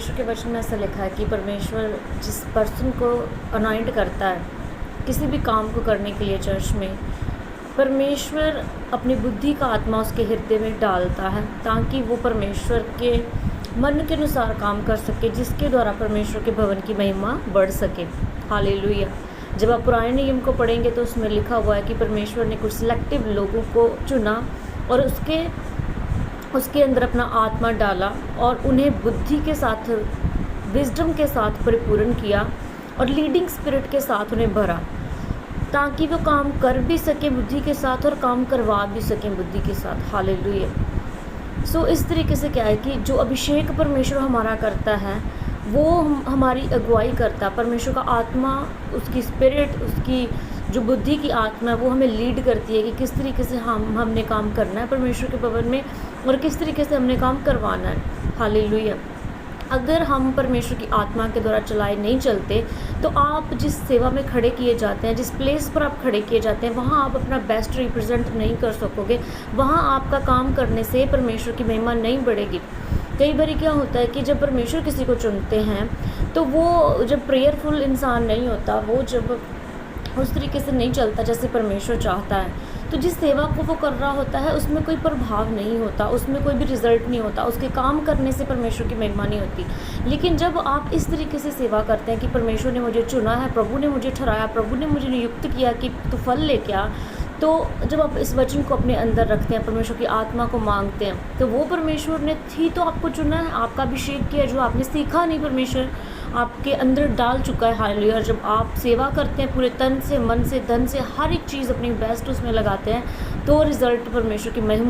परमेश्वर के वचन में ऐसा लिखा है कि परमेश्वर जिस पर्सन को अनॉइंट करता है किसी भी काम को करने के लिए चर्च में, परमेश्वर अपनी बुद्धि का आत्मा उसके हृदय में डालता है ताकि वो परमेश्वर के मन के अनुसार काम कर सके, जिसके द्वारा परमेश्वर के भवन की महिमा बढ़ सके। हालेलुया। जब आप पुराने नियम को पढ़ेंगे तो उसमें लिखा हुआ है कि परमेश्वर ने कुछ सिलेक्टिव लोगों को चुना और उसके अंदर अपना आत्मा डाला और उन्हें बुद्धि के साथ, विजडम के साथ परिपूर्ण किया और लीडिंग स्पिरिट के साथ उन्हें भरा ताकि वो काम कर भी सके बुद्धि के साथ और काम करवा भी सकें बुद्धि के साथ। हालेलुया। सो इस तरीके से क्या है कि जो अभिषेक परमेश्वर हमारा करता है वो हमारी अगुवाई करता है। परमेश्वर का आत्मा, उसकी स्पिरिट, उसकी जो बुद्धि की आत्मा है वो हमें लीड करती है कि किस तरीके से हमने काम करना है परमेश्वर के भवन में और किस तरीके से हमने काम करवाना है। हालेलुया। अगर हम परमेश्वर की आत्मा के द्वारा चलाए नहीं चलते तो आप जिस सेवा में खड़े किए जाते हैं, जिस प्लेस पर आप खड़े किए जाते हैं, वहाँ आप अपना बेस्ट रिप्रेजेंट नहीं कर सकोगे। वहाँ आपका काम करने से परमेश्वर की महिमा नहीं बढ़ेगी। कई बार क्या होता है कि जब परमेश्वर किसी को चुनते हैं तो वो जब प्रेयरफुल इंसान नहीं होता, वो जब उस तरीके से नहीं चलता जैसे परमेश्वर चाहता है, तो जिस सेवा को वो कर रहा होता है उसमें कोई प्रभाव नहीं होता, उसमें कोई भी रिजल्ट नहीं होता, उसके काम करने से परमेश्वर की महिमा नहीं होती। लेकिन जब आप इस तरीके से सेवा करते हैं कि परमेश्वर ने मुझे चुना है, प्रभु ने मुझे ठहराया, प्रभु ने मुझे नियुक्त किया कि तू फल लेके आ, तो जब आप इस वचन को अपने अंदर रखते हैं, परमेश्वर की आत्मा को मांगते हैं, तो वो परमेश्वर ने थी तो आपको चुना है, आपका अभिषेक किया, जो आपने सीखा नहीं परमेश्वर आपके अंदर डाल चुका है। हालेलुया। और जब आप सेवा करते हैं पूरे तन से, मन से, धन से, हर एक चीज़ अपनी बेस्ट उसमें लगाते हैं तो रिज़ल्ट परमेश्वर की महिमा